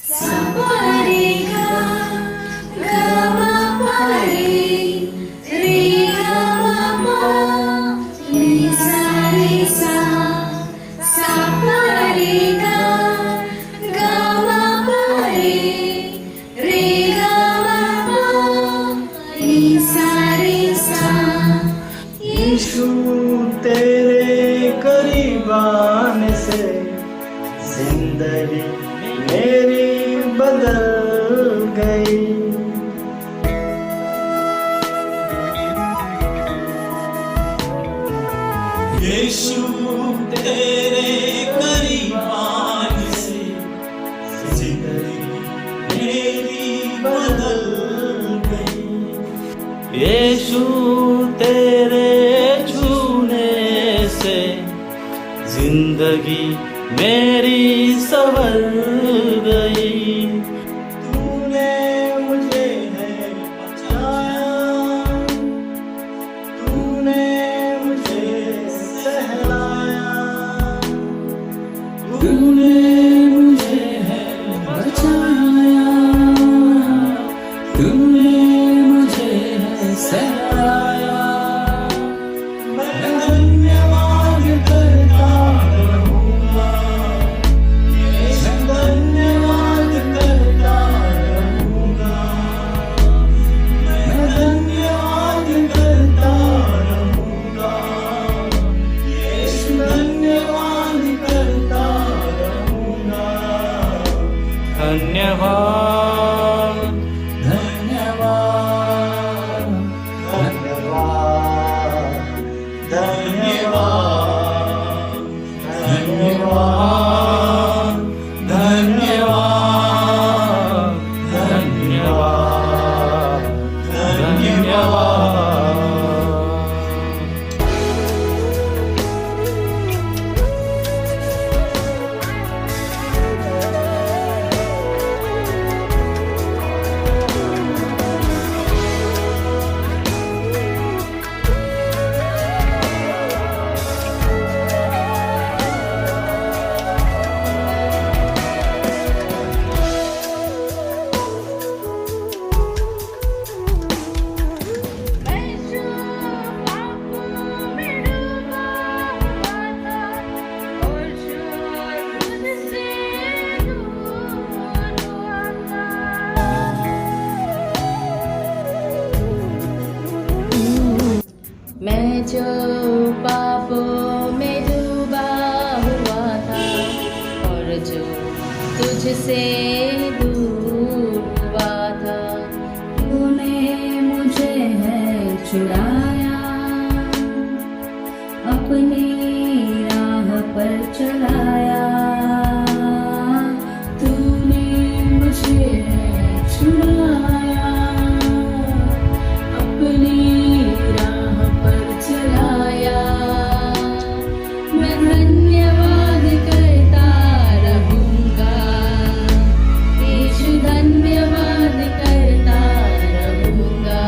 सा पा रे गा गा मा पा रे गा मा पा रे सा सा पा रे गा गा मा पा रे गा मा पा रे सा यीशु तेरे करीब आने से जिंदगी मेरी बदल गई। यीशु तेरे करीब आने से जिंदगी मेरी बदल गई। यीशु तेरे छूने से जिंदगी मेरी संवर गई। तूने मुझे है बचाया, तूने मुझे सहलाया, तूने मुझे है बचाया, तूने मुझे है सहलाया। मैं धन्यवाद करता रहूंगा, मैं धन्यवाद करता रहूंगा, मैं धन्यवाद करता रहूंगा, यीशु धन्यवाद करता रहूंगा। धन्यवाद धन्यवाद धन्यवाद धन्यवाद धन्यवाद धन्यवाद मैं जो पापों में डूबा हुआ था और जो तुझसे दूर हुआ था। मैं जो पापों में डूबा हुआ था और जो तुझसे दूर हुआ था, तूने मुझे है छुड़ाया, अपनी राह पर चलाया। तूने मुझे है छुड़ाया, अपनी राह पर चलाया। मैं धन्यवाद करता रहूंगा, यीशु धन्यवाद करता रहूंगा।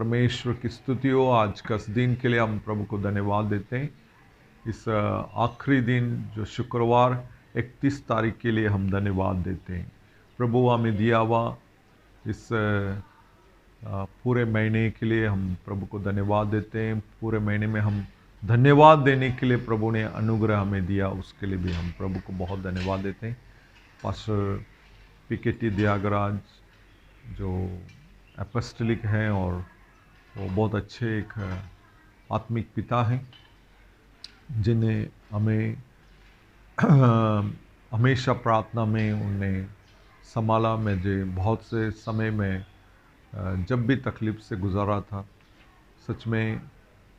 परमेश्वर की स्तुति हो। आज का इस दिन के लिए हम प्रभु को धन्यवाद देते हैं। इस आखिरी दिन जो शुक्रवार 31 तारीख के लिए हम धन्यवाद देते हैं। प्रभु हमें दिया हुआ इस पूरे महीने के लिए हम प्रभु को धन्यवाद देते हैं। पूरे महीने में हम धन्यवाद देने के लिए प्रभु ने अनुग्रह हमें दिया, उसके लिए भी हम प्रभु को बहुत धन्यवाद देते हैं। पास्टर PKT त्यागराज जो एपोस्टलिक हैं और वो बहुत अच्छे एक आत्मिक पिता हैं, जिन्हें हमें हमेशा प्रार्थना में उनने संभाला। मुझे बहुत से समय में जब भी तकलीफ़ से गुजारा था, सच में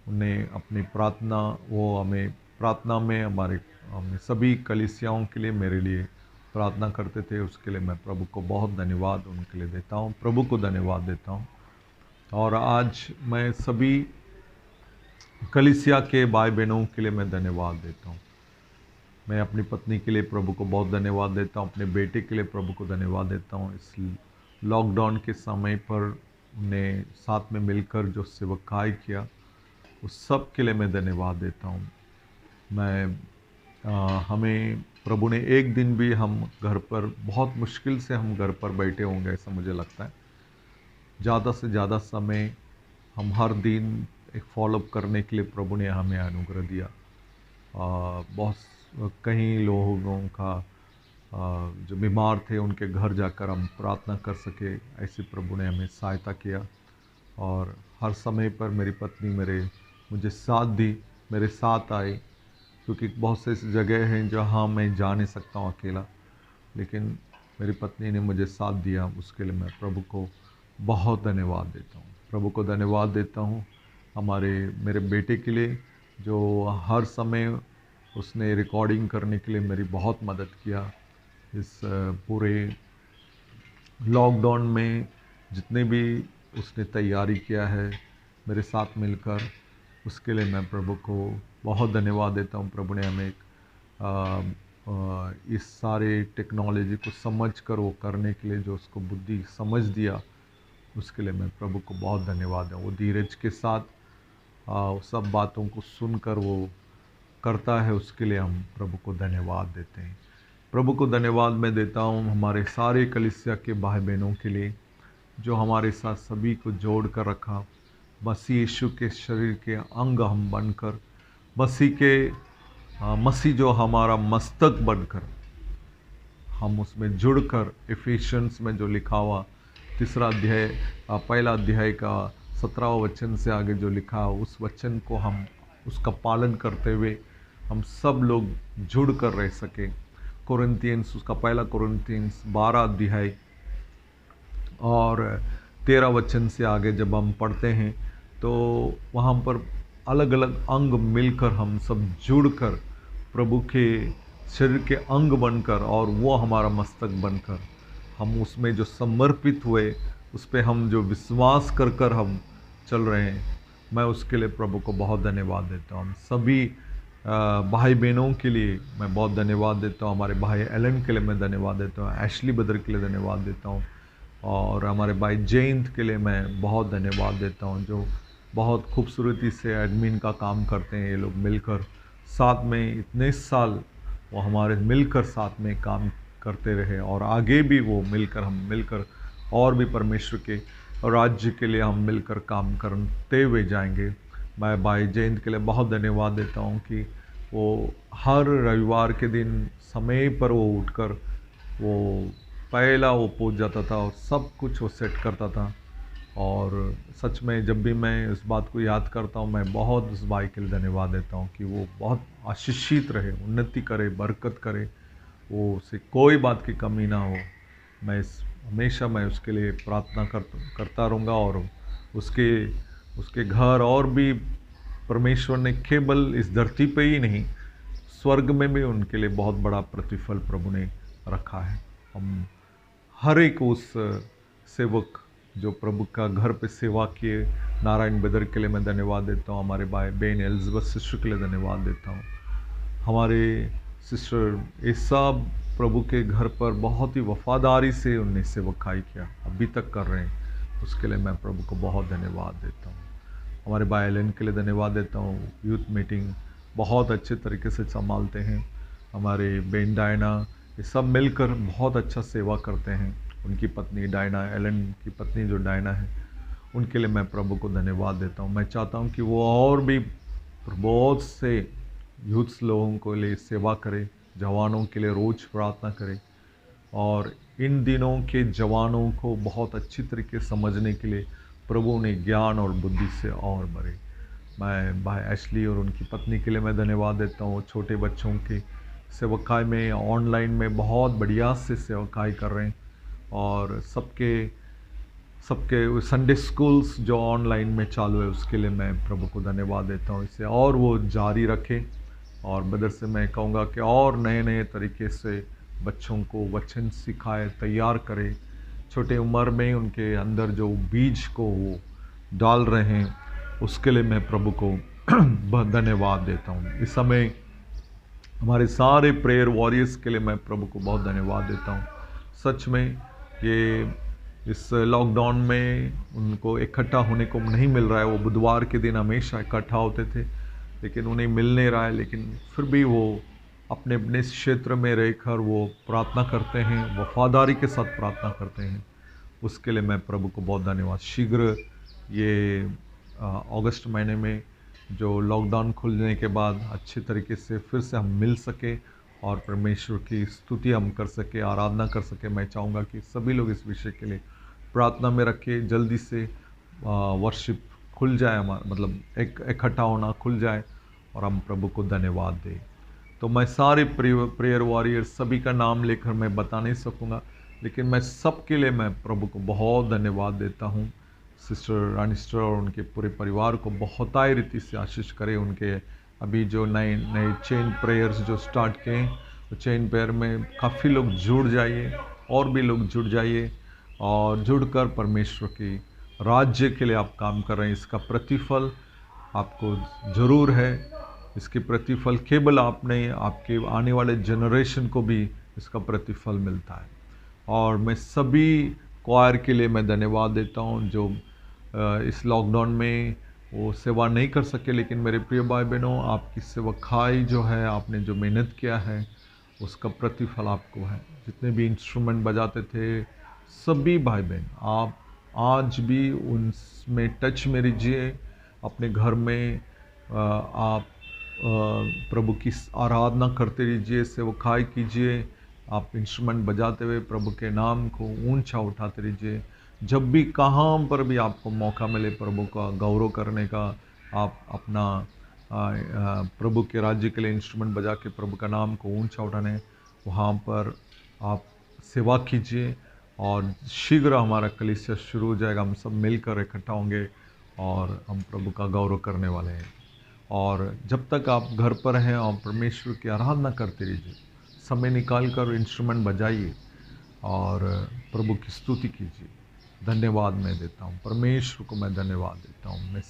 उन्हें अपनी प्रार्थना, वो हमें प्रार्थना में हमें सभी कलीसियाओं के लिए, मेरे लिए प्रार्थना करते थे। उसके लिए मैं प्रभु को बहुत धन्यवाद उनके लिए देता हूँ, प्रभु को धन्यवाद देता हूँ। और आज मैं सभी कलीसिया के भाई बहनों के लिए मैं धन्यवाद देता हूँ। मैं अपनी पत्नी के लिए प्रभु को बहुत धन्यवाद देता हूँ, अपने बेटे के लिए प्रभु को धन्यवाद देता हूँ। इस लॉकडाउन के समय पर उन्हें साथ में मिलकर जो सेवकाई किया, उस सब के लिए मैं धन्यवाद देता हूँ। हमें प्रभु ने एक दिन भी, हम घर पर बहुत मुश्किल से हम घर पर बैठे होंगे ऐसा मुझे लगता है। ज़्यादा से ज़्यादा समय हम हर दिन एक फॉलोअप करने के लिए प्रभु ने हमें अनुग्रह दिया। बहुत कई लोगों का जो बीमार थे उनके घर जाकर हम प्रार्थना कर सके, ऐसे प्रभु ने हमें सहायता किया। और हर समय पर मेरी पत्नी मुझे साथ दी, मेरे साथ आई, क्योंकि बहुत से ऐसी जगह हैं जहाँ मैं जा नहीं सकता हूँ अकेला, लेकिन मेरी पत्नी ने मुझे साथ दिया। उसके लिए मैं प्रभु को बहुत धन्यवाद देता हूँ, प्रभु को धन्यवाद देता हूँ। मेरे बेटे के लिए जो हर समय उसने रिकॉर्डिंग करने के लिए मेरी बहुत मदद किया। इस पूरे लॉकडाउन में जितने भी उसने तैयारी किया है मेरे साथ मिलकर, उसके लिए मैं प्रभु को बहुत धन्यवाद देता हूँ। प्रभु ने हमें इस सारे टेक्नोलॉजी को समझकर वो करने के लिए जो उसको बुद्धि समझ दिया, उसके लिए मैं प्रभु को बहुत धन्यवाद दूँ। वो धीरज के साथ सब बातों को सुनकर वो करता है, उसके लिए हम प्रभु को धन्यवाद देते हैं। प्रभु को धन्यवाद मैं देता हूँ हमारे सारे कलीसिया के भाई बहनों के लिए, जो हमारे साथ सभी को जोड़ कर रखा। मसीह यीशु के शरीर के अंग हम बनकर, मसीह जो हमारा मस्तक बनकर, हम उसमें जुड़कर, इफिशियंस में जो लिखा हुआ 3 अध्याय, पहला अध्याय का 17वां वचन से आगे जो लिखा, उस वचन को हम उसका पालन करते हुए हम सब लोग जुड़ कर रह सके। कोरिन्थियंस, उसका पहला कोरिन्थियंस 12 अध्याय और 13 वचन से आगे जब हम पढ़ते हैं तो वहाँ पर अलग अलग अंग मिलकर हम सब जुड़कर प्रभु के शरीर के अंग बनकर, और वो हमारा मस्तक बनकर, हम उसमें जो समर्पित हुए, उस पर हम जो विश्वास कर कर हम चल रहे हैं, मैं उसके लिए प्रभु को बहुत धन्यवाद देता हूँ। सभी भाई बहनों के लिए मैं बहुत धन्यवाद देता हूँ। हमारे भाई एलन के लिए मैं धन्यवाद देता हूँ, एशली बदर के लिए धन्यवाद देता हूँ, और हमारे भाई जयंत के लिए मैं बहुत धन्यवाद देता हूँ, जो बहुत खूबसूरती से एडमिन का काम करते हैं। ये लोग मिलकर साथ में इतने साल वो हमारे मिलकर साथ में काम करते रहे, और आगे भी वो हम मिलकर और भी परमेश्वर के राज्य के लिए हम मिलकर काम करते हुए जाएंगे। मैं भाई जयंत के लिए बहुत धन्यवाद देता हूँ कि वो हर रविवार के दिन समय पर वो उठकर वो पहला वो पहुँच जाता था और सब कुछ वो सेट करता था। और सच में जब भी मैं इस बात को याद करता हूँ, मैं बहुत उस भाई के लिए धन्यवाद देता हूँ कि वो बहुत आशीषित रहे, उन्नति करे, बरकत करे, वो उसे कोई बात की कमी ना हो। हमेशा मैं उसके लिए प्रार्थना करता रहूँगा, और उसके घर और भी परमेश्वर ने केवल इस धरती पे ही नहीं, स्वर्ग में भी उनके लिए बहुत बड़ा प्रतिफल प्रभु ने रखा है। हम हर एक उस सेवक जो प्रभु का घर पे सेवा किए, नारायण बदर के लिए मैं धन्यवाद देता हूँ। हमारे भाई बहन एलिज़ाबेथ सिस्टर के लिए धन्यवाद देता हूँ। हमारे सिस्टर ये सब प्रभु के घर पर बहुत ही वफादारी से उनने सेवकाई किया, अभी तक कर रहे हैं। उसके लिए मैं प्रभु को बहुत धन्यवाद देता हूँ। हमारे भाई एलन के लिए धन्यवाद देता हूँ, यूथ मीटिंग बहुत अच्छे तरीके से संभालते हैं। हमारे बहन डायना, ये सब मिलकर बहुत अच्छा सेवा करते हैं। उनकी पत्नी डायना, एलन की पत्नी जो डायना है, उनके लिए मैं प्रभु को धन्यवाद देता हूँ। मैं चाहता हूँ कि वो और भी बहुत से यूथ्स लोगों को लिए सेवा करे, जवानों के लिए रोज़ प्रार्थना करे और इन दिनों के जवानों को बहुत अच्छी तरीके समझने के लिए प्रभु ने ज्ञान और बुद्धि से और भरे। मैं भाई एशली और उनकी पत्नी के लिए मैं धन्यवाद देता हूँ। छोटे बच्चों की सेवकाई में ऑनलाइन में बहुत बढ़िया से सेवकाई कर रहे हैं और सबके संडे स्कूल्स जो ऑनलाइन में चालू है उसके लिए मैं प्रभु को धन्यवाद देता हूँ। इसे और वो जारी रखें और बदर से मैं कहूँगा कि और नए नए तरीके से बच्चों को वचन सिखाए, तैयार करे। छोटे उम्र में उनके अंदर जो बीज को वो डाल रहे हैं उसके लिए मैं प्रभु को धन्यवाद देता हूँ। इस समय हमारे सारे प्रेयर वॉरियर्स के लिए मैं प्रभु को बहुत धन्यवाद देता हूँ। सच में ये इस लॉकडाउन में उनको इकट्ठा होने को नहीं मिल रहा है। वो बुधवार के दिन हमेशा इकट्ठा होते थे लेकिन उन्हें मिल नहीं रहा है, लेकिन फिर भी वो अपने अपने क्षेत्र में रहकर वो प्रार्थना करते हैं, वफादारी के साथ प्रार्थना करते हैं। उसके लिए मैं प्रभु को बहुत धन्यवाद। शीघ्र ये अगस्त महीने में जो लॉकडाउन खुलने के बाद अच्छे तरीके से फिर से हम मिल सके और परमेश्वर की स्तुति हम कर सके, आराधना कर सके। मैं चाहूँगा कि सभी लोग इस विषय के लिए प्रार्थना में रखें, जल्दी से वर्शिप खुल जाए, हमारा मतलब इकट्ठा होना खुल जाए और हम प्रभु को धन्यवाद दें। तो मैं सारे प्रेयर वॉरियर सभी का नाम लेकर मैं बता नहीं सकूँगा, लेकिन मैं सबके लिए मैं प्रभु को बहुत धन्यवाद देता हूँ। सिस्टर रानी सिस्टर और उनके पूरे परिवार को बहुत ही रीति से आशीष करे। उनके अभी जो नए नए चेन प्रेयर्स जो स्टार्ट किए हैं, तो चेन प्रेयर में काफ़ी लोग जुड़ जाइए और भी लोग जुड़ जाइए और जुड़कर परमेश्वर की राज्य के लिए आप काम कर रहे हैं। इसका प्रतिफल आपको ज़रूर है। इसके प्रतिफल केवल आप नहीं, आपके आने वाले जनरेशन को भी इसका प्रतिफल मिलता है। और मैं सभी क्वायर के लिए मैं धन्यवाद देता हूँ जो इस लॉकडाउन में वो सेवा नहीं कर सके, लेकिन मेरे प्रिय भाई बहनों, आपकी सेवकाई जो है, आपने जो मेहनत किया है उसका प्रतिफल आपको है। जितने भी इंस्ट्रूमेंट बजाते थे सभी भाई बहन, आप आज भी उनमें टच में रहिए। अपने घर में आप प्रभु की आराधना करते रहिए, सेवकाई कीजिए। आप इंस्ट्रूमेंट बजाते हुए प्रभु के नाम को ऊंचा उठाते रहिए। जब भी कहाँ पर भी आपको मौका मिले प्रभु का गौरव करने का, आप अपना प्रभु के राज्य के लिए इंस्ट्रूमेंट बजा के प्रभु का नाम को ऊंचा उठाने, वहाँ पर आप सेवा कीजिए। और शीघ्र हमारा कलीसिया शुरू हो जाएगा, हम सब मिलकर इकट्ठा होंगे और हम प्रभु का गौरव करने वाले हैं। और जब तक आप घर पर हैं और परमेश्वर की आराधना करते रहिए, समय निकाल कर इंस्ट्रूमेंट बजाइए और प्रभु की स्तुति कीजिए। धन्यवाद मैं देता हूँ, परमेश्वर को मैं धन्यवाद देता हूँ। मैं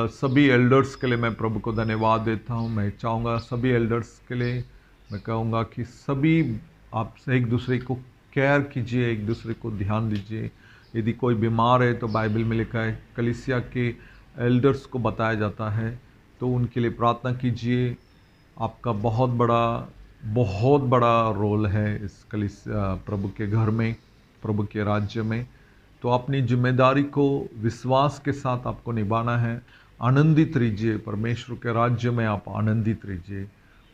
सभी एल्डर्स के लिए मैं प्रभु को धन्यवाद देता हूँ। मैं चाहूँगा सभी एल्डर्स के लिए मैं कहूँगा कि सभी आप एक दूसरे को केयर कीजिए, एक दूसरे को ध्यान दीजिए। यदि कोई बीमार है तो बाइबल में लिखा है, कलीसिया के एल्डर्स को बताया जाता है, तो उनके लिए प्रार्थना कीजिए। आपका बहुत बड़ा रोल है इस कलीसिया प्रभु के घर में, प्रभु के राज्य में। तो अपनी जिम्मेदारी को विश्वास के साथ आपको निभाना है। आनंदित रहिए, परमेश्वर के राज्य में आप आनंदित रहिए।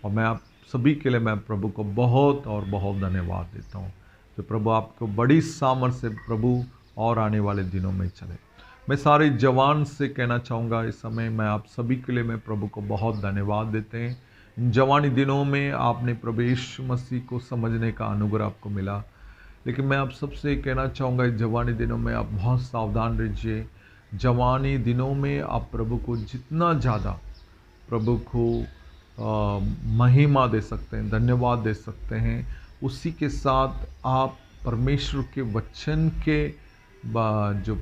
और मैं आप सभी के लिए मैं प्रभु को बहुत और बहुत धन्यवाद देता हूँ। तो प्रभु आपको बड़ी सामर्थ से प्रभु और आने वाले दिनों में चले। मैं सारे जवान से कहना चाहूँगा इस समय मैं आप सभी के लिए मैं प्रभु को बहुत धन्यवाद देते हैं। इन जवानी दिनों में आपने प्रभु यीशु मसीह को समझने का अनुग्रह आपको मिला, लेकिन मैं आप सबसे कहना चाहूँगा इस जवानी दिनों में आप बहुत सावधान रहिए। जवानी दिनों में आप प्रभु को जितना ज़्यादा प्रभु को महिमा दे सकते हैं, धन्यवाद दे सकते हैं, उसी के साथ आप परमेश्वर के वचन के जो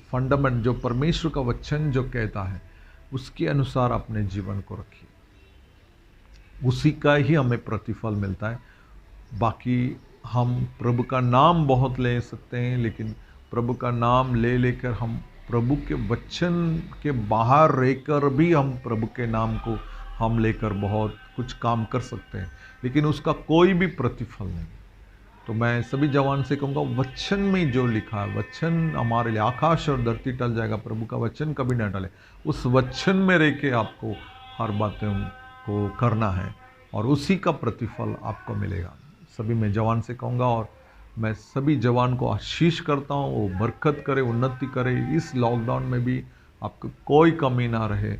फंडामेंट, जो परमेश्वर का वचन जो कहता है उसके अनुसार अपने जीवन को रखिए। उसी का ही हमें प्रतिफल मिलता है। बाकी हम प्रभु का नाम बहुत ले सकते हैं, लेकिन प्रभु का नाम ले लेकर हम प्रभु के वचन के बाहर रहकर भी हम प्रभु के नाम को हम लेकर बहुत कुछ काम कर सकते हैं, लेकिन उसका कोई भी प्रतिफल नहीं। तो मैं सभी जवान से कहूँगा, वचन में जो लिखा है, वचन हमारे लिए, आकाश और धरती टल जाएगा, प्रभु का वचन कभी न टले। उस वचन में रह के आपको हर बातों को करना है और उसी का प्रतिफल आपको मिलेगा। सभी मैं जवान से कहूँगा और मैं सभी जवान को आशीष करता हूँ, वो बरकत करे, उन्नति करे, इस लॉकडाउन में भी आपको कोई कमी ना रहे,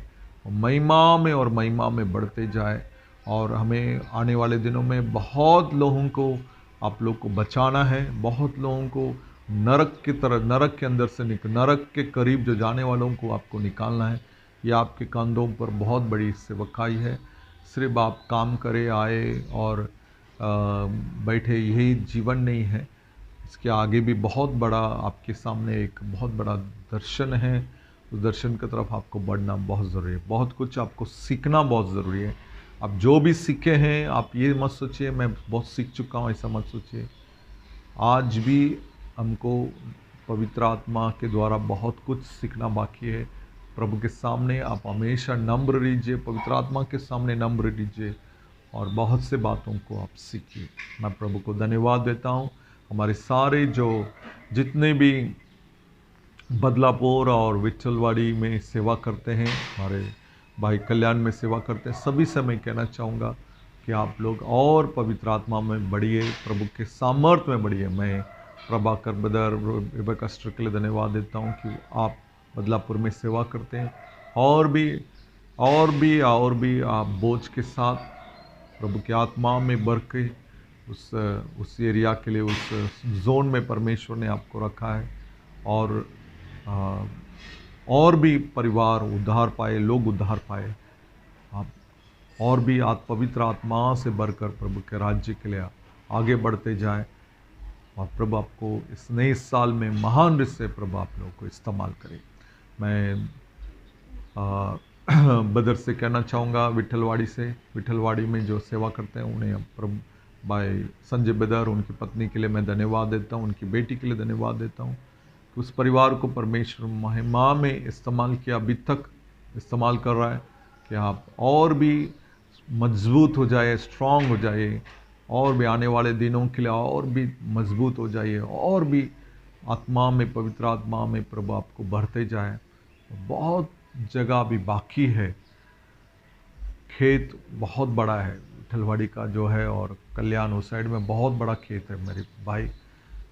महिमा में और महिमा में बढ़ते जाए। और हमें आने वाले दिनों में बहुत लोगों को आप लोग को बचाना है, बहुत लोगों को नरक की तरह, नरक के अंदर से नरक के करीब जो जाने वालों को आपको निकालना है। ये आपके कंधों पर बहुत बड़ी सेवकाई है। सिर्फ आप काम करे आए और बैठे यही जीवन नहीं है, इसके आगे भी बहुत बड़ा आपके सामने एक बहुत बड़ा दर्शन है। उस दर्शन की तरफ आपको बढ़ना बहुत ज़रूरी है, बहुत कुछ आपको सीखना बहुत ज़रूरी है। आप जो भी सीखे हैं, आप ये मत सोचिए मैं बहुत सीख चुका हूँ, ऐसा मत सोचिए। आज भी हमको पवित्र आत्मा के द्वारा बहुत कुछ सीखना बाकी है। प्रभु के सामने आप हमेशा नम्र रहिए, पवित्र आत्मा के सामने नम्र रहिए और बहुत से बातों को आप सीखिए। मैं प्रभु को धन्यवाद देता हूँ। हमारे सारे जो जितने भी बदलापुर और विठलवाड़ी में सेवा करते हैं, हमारे भाई कल्याण में सेवा करते हैं, सभी से मैं कहना चाहूँगा कि आप लोग और पवित्र आत्मा में बढ़िए, प्रभु के सामर्थ्य में बढ़िए। मैं प्रभाकर ब्रदर रेबेका सिस्टर के लिए धन्यवाद देता हूँ कि आप बदलापुर में सेवा करते हैं और भी आप बोझ के साथ प्रभु की आत्मा में बढ़ के उस एरिया के लिए, उस जोन में परमेश्वर ने आपको रखा है और भी परिवार उद्धार पाए, लोग उद्धार पाए। आप और भी पवित्र आत्मा से बढ़कर प्रभु के राज्य के लिए आगे बढ़ते जाएं और प्रभु आपको इस नए साल में महान रूप से प्रभु आप लोगों को इस्तेमाल करे। मैं बदर से कहना चाहूँगा, विठलवाड़ी में जो सेवा करते हैं उन्हें प्रभु भाई संजय बदर, उनकी पत्नी के लिए मैं धन्यवाद देता हूँ, उनकी बेटी के लिए धन्यवाद देता हूँ कि उस परिवार को परमेश्वर महिमा में इस्तेमाल किया, अभी तक इस्तेमाल कर रहा है कि आप और भी मजबूत हो जाए, स्ट्रांग हो जाए, और भी आने वाले दिनों के लिए और भी मजबूत हो जाइए, और भी आत्मा में, पवित्र आत्मा में प्रभु आपको बढ़ते जाए। बहुत जगह भी बाकी है, खेत बहुत बड़ा है विठलवाड़ी का जो है, और कल्याण उस साइड में बहुत बड़ा खेत है मेरे भाई।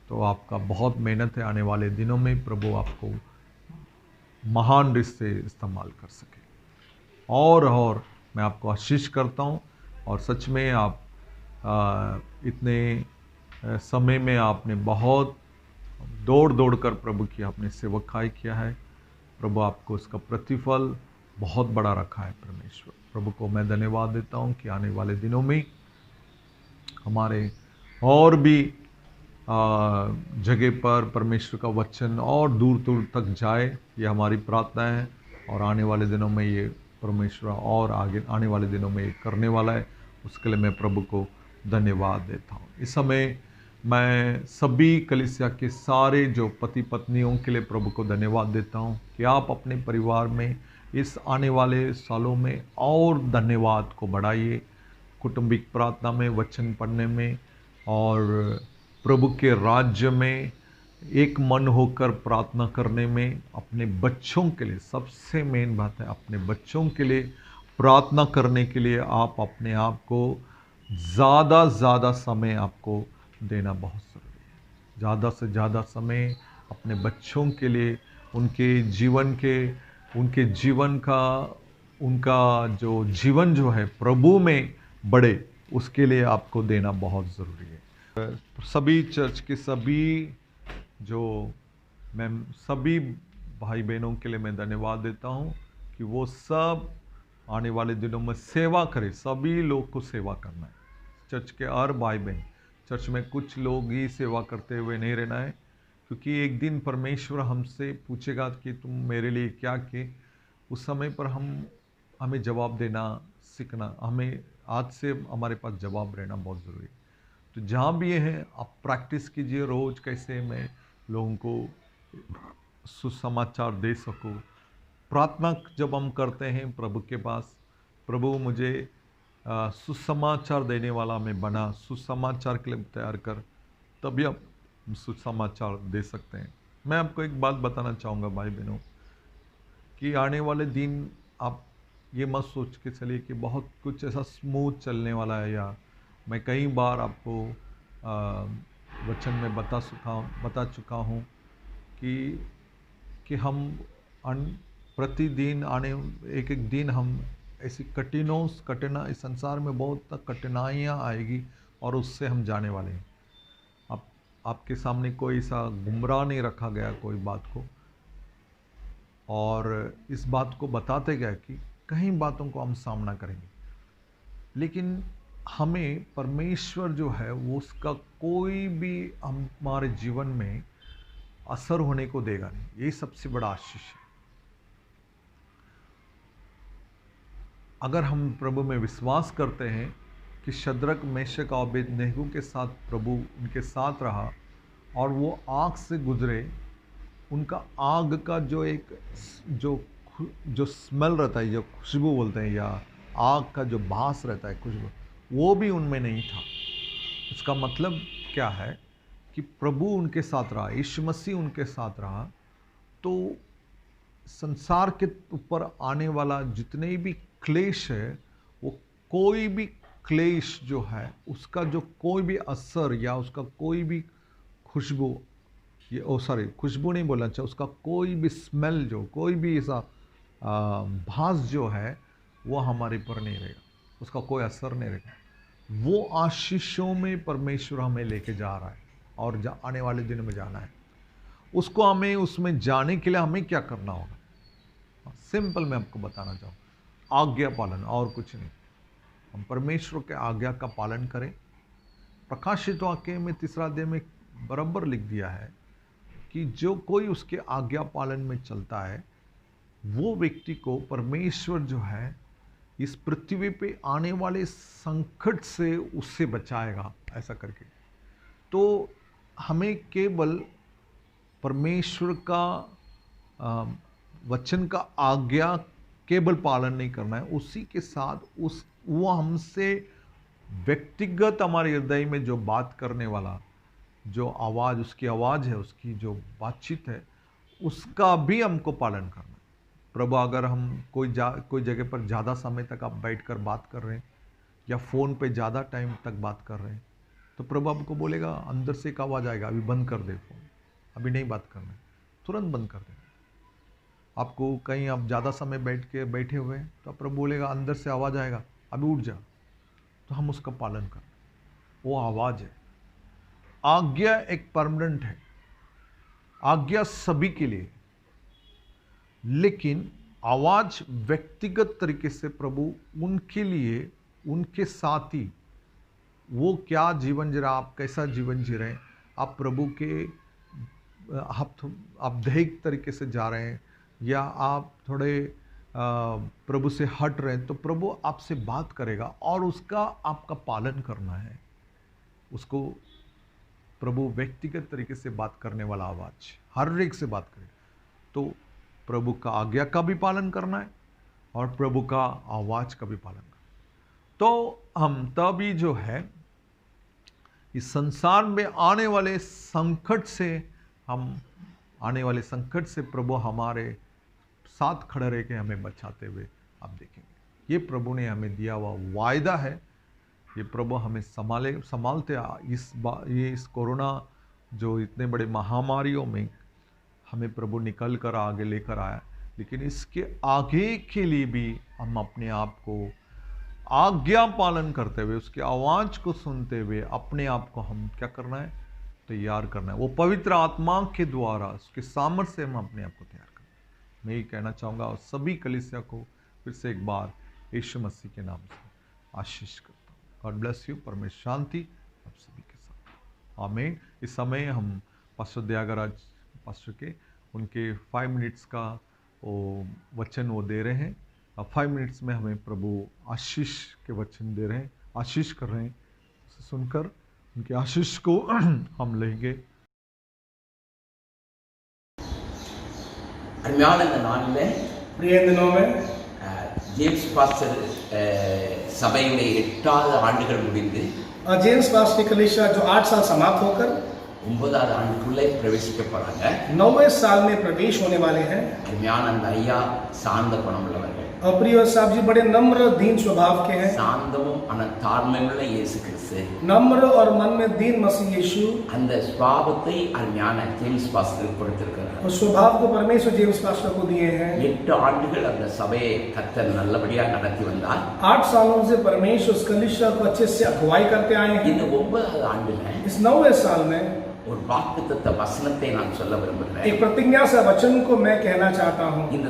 तो आपका बहुत मेहनत है, आने वाले दिनों में प्रभु आपको महान रूप से इस्तेमाल कर सके। और मैं आपको आशीष करता हूँ। और सच में आप इतने समय में आपने बहुत दौड़ कर प्रभु की आपने सेवकाई किया है। प्रभु आपको उसका प्रतिफल बहुत बड़ा रखा है। परमेश्वर प्रभु को मैं धन्यवाद देता हूँ कि आने वाले दिनों में हमारे और भी जगह पर परमेश्वर का वचन और दूर दूर तक जाए, ये हमारी प्रार्थना है। और आने वाले दिनों में ये परमेश्वर और आगे आने वाले दिनों में ये करने वाला है, उसके लिए मैं प्रभु को धन्यवाद देता हूँ। इस समय मैं सभी कलीसिया के सारे जो पति पत्नियों के लिए प्रभु को धन्यवाद देता हूँ कि आप अपने परिवार में इस आने वाले सालों में और धन्यवाद को बढ़ाइए, कौटुंबिक प्रार्थना में, वचन पढ़ने में और प्रभु के राज्य में एक मन होकर प्रार्थना करने में। अपने बच्चों के लिए सबसे मेन बात है, अपने बच्चों के लिए प्रार्थना करने के लिए आप अपने आप को ज़्यादा समय आपको देना बहुत ज़रूरी है। ज़्यादा से ज़्यादा समय अपने बच्चों के लिए, उनके जीवन का उनका जो जीवन जो है प्रभु में बढ़े, उसके लिए आपको देना बहुत ज़रूरी है। सभी चर्च के सभी भाई बहनों के लिए मैं धन्यवाद देता हूँ कि वो सब आने वाले दिनों में सेवा करें। सभी लोग को सेवा करना है। चर्च के हर भाई बहन, चर्च में कुछ लोग ही सेवा करते हुए नहीं रहना है, क्योंकि एक दिन परमेश्वर हमसे पूछेगा कि तुम मेरे लिए क्या किए। उस समय पर हमें जवाब देना सीखना, हमें आज से हमारे पास जवाब रहना बहुत ज़रूरी है। तो जहाँ भी ये है आप प्रैक्टिस कीजिए रोज़, कैसे मैं लोगों को सुसमाचार दे सकूं। प्रार्थना जब हम करते हैं प्रभु के पास, प्रभु मुझे सुसमाचार देने वाला मैं बना, सुसमाचार के लिए तैयार कर, तभी आप सुसमाचार दे सकते हैं। मैं आपको एक बात बताना चाहूँगा भाई बहनों, कि आने वाले दिन आप ये मत सोच के चलिए कि बहुत कुछ ऐसा स्मूथ चलने वाला है। या मैं कई बार आपको वचन में बता चुका हूँ कि हम प्रतिदिन आने एक एक दिन हम ऐसी इस संसार में बहुत कठिनाइयाँ आएगी और उससे हम जाने वाले हैं। आपके सामने कोई सा गुमराह नहीं रखा गया कोई बात को, और इस बात को बताते गए कि कई बातों को हम सामना करेंगे, लेकिन हमें परमेश्वर जो है वो उसका कोई भी हमारे जीवन में असर होने को देगा नहीं। यही सबसे बड़ा आशीष है। अगर हम प्रभु में विश्वास करते हैं कि शद्रक, मेशक और अबेदनगो के साथ प्रभु उनके साथ रहा और वो आग से गुजरे, उनका आग का जो स्मेल रहता है, जो खुशबू बोलते हैं, या आग का जो भास रहता है, खुशबू, वो भी उनमें नहीं था। इसका मतलब क्या है कि प्रभु उनके साथ रहा, यीशु मसीह उनके साथ रहा, तो संसार के ऊपर आने वाला जितने भी क्लेश है, वो कोई भी क्लेश जो है उसका जो कोई भी असर या उसका कोई भी खुशबू, खुशबू नहीं बोलना चाहिए, उसका कोई भी स्मेल, जो कोई भी ऐसा भास जो है वो हमारे पर नहीं रहेगा, उसका कोई असर नहीं रहेगा। वो आशीषों में परमेश्वर हमें लेके जा रहा है और आने वाले दिन में जाना है। उसको हमें उसमें जाने के लिए हमें क्या करना होगा? सिंपल मैं आपको बताना चाहूँ, आज्ञा पालन, और कुछ नहीं। हम परमेश्वर के आज्ञा का पालन करें। प्रकाशित वाक्य में 3 अध्याय में बराबर लिख दिया है कि जो कोई उसके आज्ञा पालन में चलता है वो व्यक्ति को परमेश्वर जो है इस पृथ्वी पे आने वाले संकट से उससे बचाएगा, ऐसा करके। तो हमें केवल परमेश्वर का वचन का आज्ञा केवल पालन नहीं करना है, उसी के साथ वो हमसे व्यक्तिगत हमारे हृदय में जो बात करने वाला जो आवाज़, उसकी आवाज़ है, उसकी जो बातचीत है, उसका भी हमको पालन करना है। प्रभु, अगर हम कोई जगह पर ज़्यादा समय तक आप बैठकर बात कर रहे हैं या फ़ोन पे ज़्यादा टाइम तक बात कर रहे हैं, तो प्रभु आपको बोलेगा, अंदर से एक आवाज़ आएगा, अभी बंद कर दे फ़ोन, अभी नहीं बात करना है, तुरंत बंद कर देना। आपको कहीं आप ज़्यादा समय बैठे हुए हैं तो प्रभु बोलेगा, अंदर से आवाज़ आएगा, अभी उठ जा, तो हम उसका पालन करें। वो आवाज़ है। आज्ञा एक परमानेंट है, आज्ञा सभी के लिए, लेकिन आवाज़ व्यक्तिगत तरीके से प्रभु उनके लिए, उनके साथ ही वो क्या जीवन जी रहा, आप कैसा जीवन जी रहे हैं, आप प्रभु के आप दैहिक तरीके से जा रहे हैं या आप थोड़े प्रभु से हट रहे हैं, तो प्रभु आपसे बात करेगा और उसका आपका पालन करना है। उसको प्रभु व्यक्तिगत तरीके से बात करने वाला आवाज़ हर एक से बात करे, तो प्रभु का आज्ञा का भी पालन करना है और प्रभु का आवाज़ का भी पालन करना। तो हम तभी जो है इस संसार में आने वाले संकट से प्रभु हमारे साथ खड़े रह के हमें बचाते हुए आप देखेंगे। ये प्रभु ने हमें दिया हुआ वायदा है। ये प्रभु हमें संभालते इस कोरोना जो इतने बड़े महामारियों में हमें प्रभु निकल कर आगे लेकर आया, लेकिन इसके आगे के लिए भी हम अपने आप को आज्ञा पालन करते हुए, उसकी आवाज़ को सुनते हुए अपने आप को हम क्या करना है? तैयार करना है। वो पवित्र आत्मा के द्वारा, उसके सामर्थ्य से हम अपने आप को तैयार करना है। मैं ये कहना चाहूँगा और सभी कलीसिया को फिर से एक बार यीशु मसीह के नाम से आशीष करता हूँ। God bless you. परमेश्वर शांति आप सभी के साथ। आमीन। इस समय हम पास्टर दयागराज पास्टर के उनके 5 मिनट्स का वो वचन वो दे रहे हैं। 5 मिनट्स में हमें प्रभु आशीष के वचन दे रहे हैं, आशीष कर रहे हैं। उसे सुनकर उनके आशीष को हम लेंगे। அருமையான இந்த நாளில் प्रिय इन दिनों में ஜேம்ஸ் பாஸ்டர் சபையுடைய 8வது ஆண்டுகள் முடிந்து जेम्स पास की कलीसिया जो 8 साल समाप्त होकर 9வது ஆண்டுக்குள்ளே பிரவேசிக்க போறாங்க. 9वें साल में प्रवेश होने वाले हैं। அருமையான அந்த ஐயா சாந்த குணமுள்ளவர்கள். और प्रिय साहब जी बड़े नम्र दीन स्वभाव के हैं। சாந்தமும் ஆன தாழ்மையுள்ள இயேசு கிறிஸ்து नम्र और मन में दीन मसीह यीशु அந்த சுபாவத்தை அருமையான ஜேம்ஸ் பாஸ்டர் கொடுத்திருக்கிறார். और स्वभाव को परमेश्वर जेम्स पास्टर को दिए हैं। 8 ஆண்டுகள் அந்த சபையை கர்த்தர் நல்லபடியாக நடத்தி வந்தார். 8 सालों से परमेश्वर उस कलीसिया को अच्छे से अगुवाई करते आए हैं। இந்த 9வது ஆண்டுல इस 9वें साल में ஒரு வாக்குத்தத்த வசனத்தை நான் சொல்ல விரும்புகிறேன். एक प्रतिज्ञा से वचन को मैं कहना चाहता हूँ। இந்த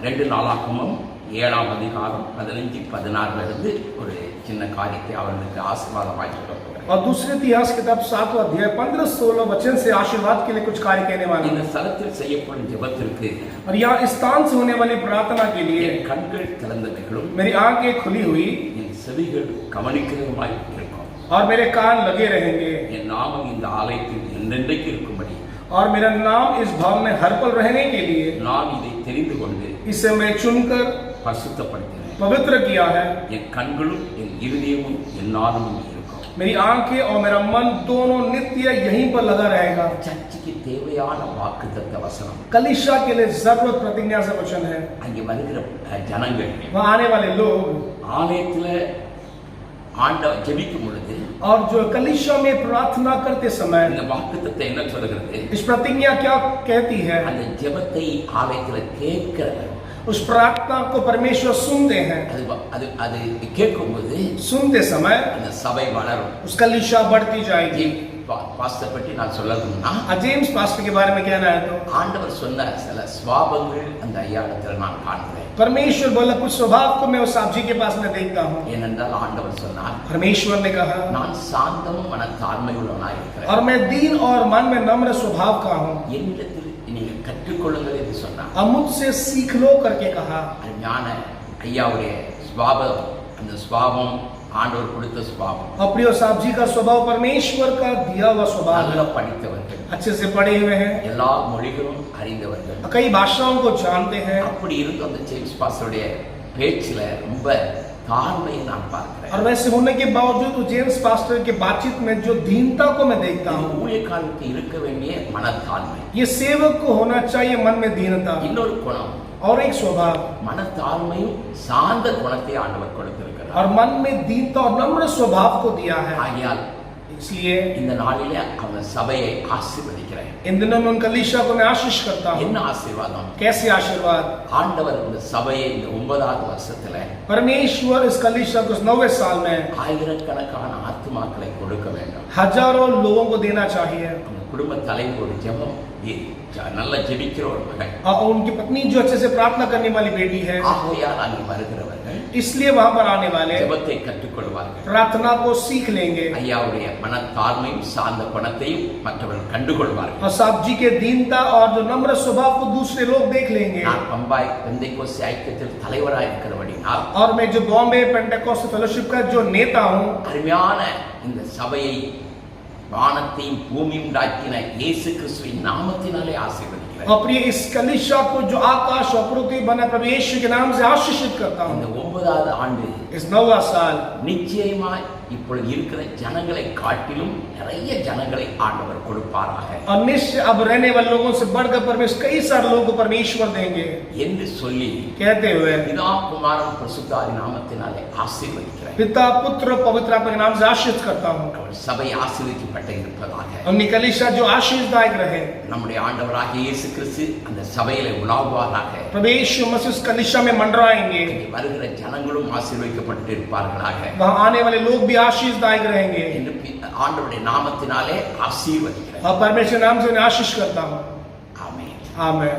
2 நாளாகமம் 7ஆம் அதிகாரம் 15-16 இருந்து ஒரு சின்ன காரியத்தை அவர்களுக்கு ஆசீர்வாதமாய் சொல்ல போகிறேன். और दूसरे इतिहास किताब 7वां अध्याय 15-16 वचन से आशीर्वाद के लिए कुछ कार्य कहने वाले இந்த हैं। ஸ்தலத்தில் செய்யப்படும் ஜெபத்திற்கு और यहाँ इस स्थान से होने वाली प्रार्थना के लिए என் கண்கள் திறந்தவைகளும் मेरी आंखें खुली हुई என் செவிகள் கவனிக்கிறதுமாய் இருக்கும். और मेरे कान लगे रहेंगे என் நாமம் இந்த ஆலயத்தில் என்றென்றைக்கு இருக்கும்படி और मेरा नाम इस भाव में हर पल रहने के लिए நான் இதை தெரிந்து கொண்டு इसे मैं चुनकर பரிசுத்தப்படுத்தினேன். पवित्र किया है। என் கண்களும் என் இருதயமும் என்னாலும் இருக்கும். मेरी आंखें और मेरा मन दोनों नित्य यहीं पर लगा रहेगा। சர்ச்சுக்கு தேவையான வாக்குத்தத்த வசனம் कलीसिया के लिए जरूरत प्रतिज्ञा से वचन है। அங்கே வருகிற ஜனங்கள் वहाँ आने वाले लोग ஆலயத்துல ஆண்டவர் ஜெபிக்கும் பொழுது और जो कलीसिया में प्रार्थना करते समय இந்த வாக்குத்தத்தம் என்ன சொல்கிறது? इस प्रतिज्ञा क्या कहती है? அந்த ஜெபத்தை ஆலயத்துல கேட்கிற उस प्रार्थना को परमेश्वर सुनते हैं। அது அது கேட்கும்போது सुनते समय அந்த சபை வளரும். उस कलीसिया बढ़ती जाएगी। பாஸ்டர் பற்றி நான் சொல்லணும்னா जेम्स पास्टर के बारे में कहना है तो ஆண்டவர் சொன்ன சில சுபாவங்கள் அந்த ஐயாடத்துல நான் காண்கிறேன். परमेश्वर बोला कुछ स्वभाव को मैं उस साहब जी के पास में देखता हूँ। ஏனென்றால் ஆண்டவர் சொன்னார், परमेश्वर ने कहा நான் சாந்தமும் மன தாழ்மையுள்ளவனாய் இருக்கிறேன். और मैं दीन और मन में नम्र स्वभाव का हूँ। என்னிடத்தில் நீங்க கற்றுக்கொள்ளுங்கள் என்று சொன்னார். अब मुझसे सीख लो करके कहा। ஞான ஐயாவுடைய சுபாவம் அந்த சுபாவம் ஆண்டவர் கொடுத்த சுபாவம். और प्रिय साहब जी का स्वभाव परमेश्वर का दिया हुआ स्वभाव நல்லா है। படித்தவர்கள், अच्छे से पढ़े हुए हैं, எல்லா மொழிகளும் அறிந்தவர்கள். कई भाषाओं को जानते हैं। அப்படி இருந்து அந்த ஜேம்ஸ் பாஸ்டருடைய பேச்சில் ரொம்ப தாழ்மையை நான் பார்க்கிறேன். और वैसे होने के बावजूद जेम्स पास्टर के बातचीत में जो दीनता को मैं देखता हूँ, ஊழியக்காரனுக்கு இருக்க வேண்டிய மனத்தாழ்மை. ये सेवक को होना चाहिए मन में दीनता। இன்னொரு குணம் और एक स्वभाव மனத்தாழ்மையும் சாந்த குணத்தை ஆண்டவர் கொடுத்திருக்கிறார். और मन में दीनता और नम्र स्वभाव को दिया है। ஆகையால் इसलिए இந்த நாளிலே அவங்க சபையை ஆசீர்வதிக்கிறேன். इन दिनों में उन कलीसिया को मैं आशीष करता हूँ। என்ன ஆசீர்வாதம்? कैसे आशीर्वाद? ஆண்டவர் இந்த சபையை இந்த 9வது வருஷத்துல परमेश्वर इस कलीसिया को 9वें साल में ஆயிரக்கணக்கான ஆத்துமாக்களை கொடுக்க வேண்டும். हजारों लोगों को देना चाहिए। அவங்க குடும்ப தலைவர் ஒரு ஜெபம் நல்ல ஜெபிக்கிற ஒரு மகன். और उनकी पत्नी जो अच्छे से प्रार्थना करने वाली बेटी है, ஆகையால் அங்கே வருகிறவர்கள் इसलिए वहां पर आने वाले ஜெபத்தை கற்றுக்கொள்வார்கள். प्रार्थना को सीख लेंगे ஐயாவுடைய மனத்தாழ்மையும் சார்ந்த குணத்தையும் மற்றவர்கள் கண்டுகொள்வார்கள். और साहब जी के दीनता और जो नम्र स्वभाव को दूसरे लोग देख लेंगे। நான் பம்பாய் பெந்தைக்கோஸ்து ஐக்கியத்தில் தலைவராக இருக்கிறபடினால் और मैं जो बॉम्बे पेंटेकोस्ट फेलोशिप का जो नेता हूँ, அருமையான இந்த சபையை வானத்தையும் பூமியும் உண்டாக்கின இயேசு கிறிஸ்துவின் நாமத்தினாலே ஆசீர்வதிக்கிறேன். और प्रिय इस कलीसिया को जो आकाश और पृथ्वी बना प्रभु यीशु के नाम से आशीषित करता இந்த हूँ। 9வது ஆண்டு इस 9वां साल நிச்சயமாய் இப்பொழுது இருக்கிற ஜனங்களை காட்டிலும் நிறைய ஜனங்களை ஆண்டவர் கொடுப்பாராக और निश्चय अब रहने वाले लोगों से बढ़कर परमेश्वर कई सारे लोगों को परमेश्वर देंगे என்று சொல்லி कहते हुए பிதா குமாரன் பரிசுத்தாவி நாமத்தினாலே ஆசீர்வதிக்கிறேன். पिता पुत्र पवित्र आत्मा के नाम से आशीष करता हूँ। அவர் சபை ஆசீர்வதிக்கப்பட்ட இருப்பதாக उनकी कलीसिया जो आशीषदायक रहे। நம்முடைய ஆண்டவராகிய இயேசு கிறிஸ்து அந்த சபையிலே உலாவுவாராக. प्रभु यीशु मसीह उस कलीसिया में मंडराएंगे। வருகிற ஜனங்களும் ஆசீர்வதிக்கப்பட்டு இருப்பார்களாக. वहाँ आने वाले लोग भी आशीषदायक रहेंगे। என்று ஆண்டவருடைய நாமத்தினாலே ஆசீர்வதிக்கிறேன். और परमेश्वर नाम से उन्हें आशीष करता हूँ। ஆமென். आमीन।